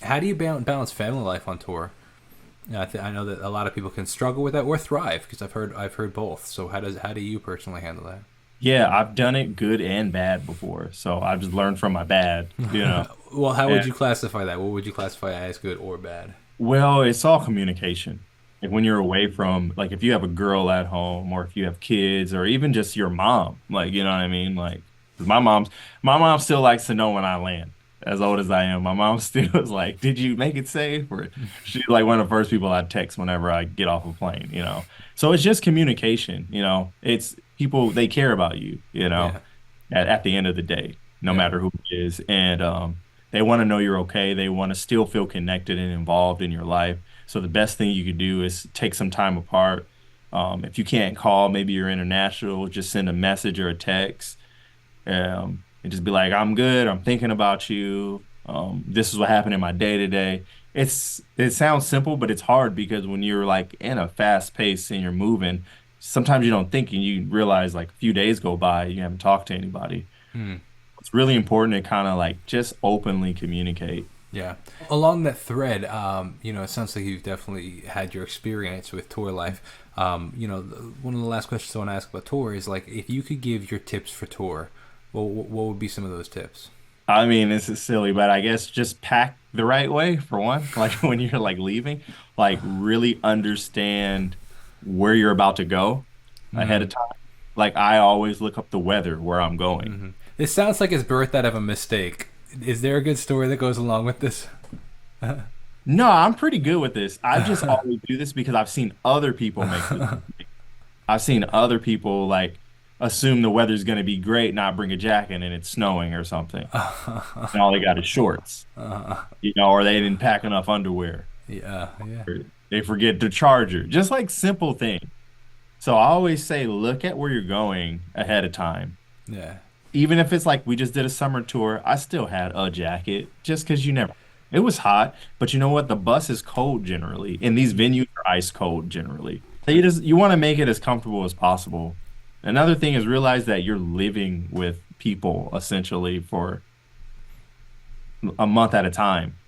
How do you balance family life on tour? I know that a lot of people can struggle with that or thrive because I've heard both. So how do you personally handle Yeah, I've done it good and bad before. So I've just learned from my bad, that? Well, how would And you classify that? What would you classify as good or bad? well, it's all communication. Like when you're away from, like if you have a girl at home or if you have kids or even just your mom, like, you know what I mean? Like, 'cause my mom still likes to know when I land. As old as I am, my mom still is like, "Did you make it safe?" Or she's like one of the first people I text whenever I get off a plane, you know. So it's just communication, you know. It's people they care about you, you know, Yeah, at the end of the day, no yeah. matter who it is. And they want to know you're okay. They want to still feel connected and involved in your life. So the best thing you could do is take some time apart. If you can't call, maybe you're international, just send a message or a text, and just be like, "I'm good. I'm thinking about you. This is what happened in my day today." It sounds simple, but it's hard because when you're like in a fast pace and you're moving, sometimes you don't think and you realize like a few days go by, you haven't talked to anybody. Hmm. It's really important to kind of like just openly communicate. Yeah. Along that thread, it sounds like you've definitely had your experience with tour life. One of the last questions I want to ask about tour is like, if you could give your tips for tour, what would be some of those tips? I mean, this is silly, but I guess just pack the right way for one. Like when you're like leaving, like really understand where you're about to go ahead Mm. of time. Like I always look up the weather where I'm going. This sounds like it's birthed out of a mistake. Is there a good story that goes along with this? No, I'm pretty good with this. I just always do this because I've seen other people make this. I've seen other people like assume the weather's going to be great, not bring a jacket, and it's snowing or something, and all they got is shorts, you know, or they didn't pack enough underwear, Yeah, yeah, or they forget the charger. Just like simple things. So I always say, look at where you're going ahead of time. yeah. Even if it's like we just did a summer tour, I still had a jacket just because you never. It was hot, but you know what? The bus is cold generally, and these venues are ice cold generally. So you want to make it as comfortable as possible. Another thing is realize that you're living with people essentially for a month at a time.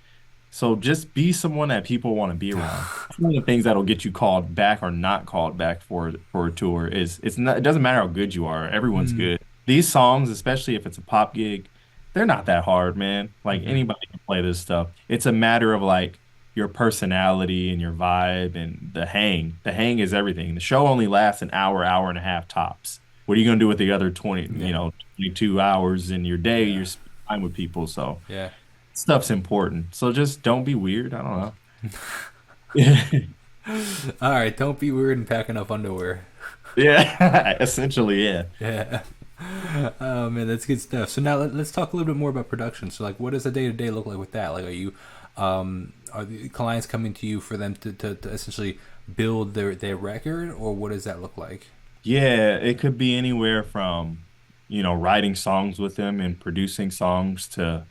So just be someone that people want to be around. One of the things that'll get you called back or not called back for a tour is it doesn't matter how good you are. Everyone's Mm. good. These songs, especially if it's a pop gig, they're not that hard, man. Like Hmm. anybody can play this stuff. It's a matter of like your personality and your vibe and the hang. The hang is everything. The show only lasts an hour, hour and a half tops. What are you gonna do with the other 20, Yeah, 22 hours in your day? yeah, You're spending time with people. So yeah. stuff's important. So just don't be weird. I don't know. All right, don't be weird and pack enough underwear. Yeah, essentially, yeah. Yeah. Oh man, that's good stuff. So now let's talk a little bit more about production. So like, what does a day to day look like with that? Like, are the clients coming to you for them to essentially build their record, or what does that look like? Yeah, it could be anywhere from, writing songs with them and producing songs to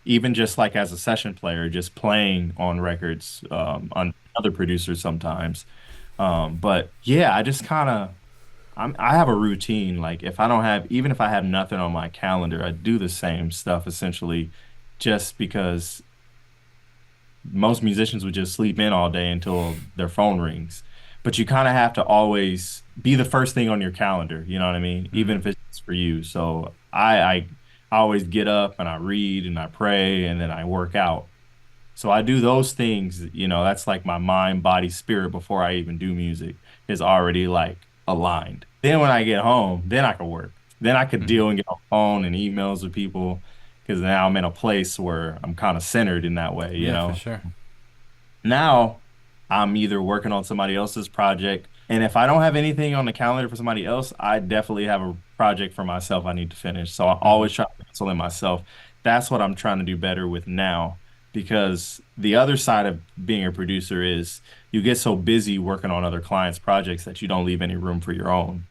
even just like as a session player, just playing on records on other producers sometimes. But yeah, I just kind of I have a routine. Like if I don't have, even if I have nothing on my calendar, I do the same stuff essentially just because most musicians would just sleep in all day until their phone rings. But you kind of have to always be the first thing on your calendar, you know what I mean? Even Mm-hmm. if it's for you. So I always get up and I read and I pray and then I work out. So I do those things, that's like my mind, body, spirit before I even do music is already like aligned. Then when I get home, then I can work. Then I could Mm-hmm. deal and get on phone and emails with people because now I'm in a place where I'm kind of centered in that way, you Yeah, for know? sure. Now I'm either working on somebody else's project, and if I don't have anything on the calendar for somebody else, I definitely have a project for myself I need to finish. So I Mm-hmm. always try to pencil in myself. That's what I'm trying to do better with now, because the other side of being a producer is you get so busy working on other clients' projects that you don't leave any room for your own.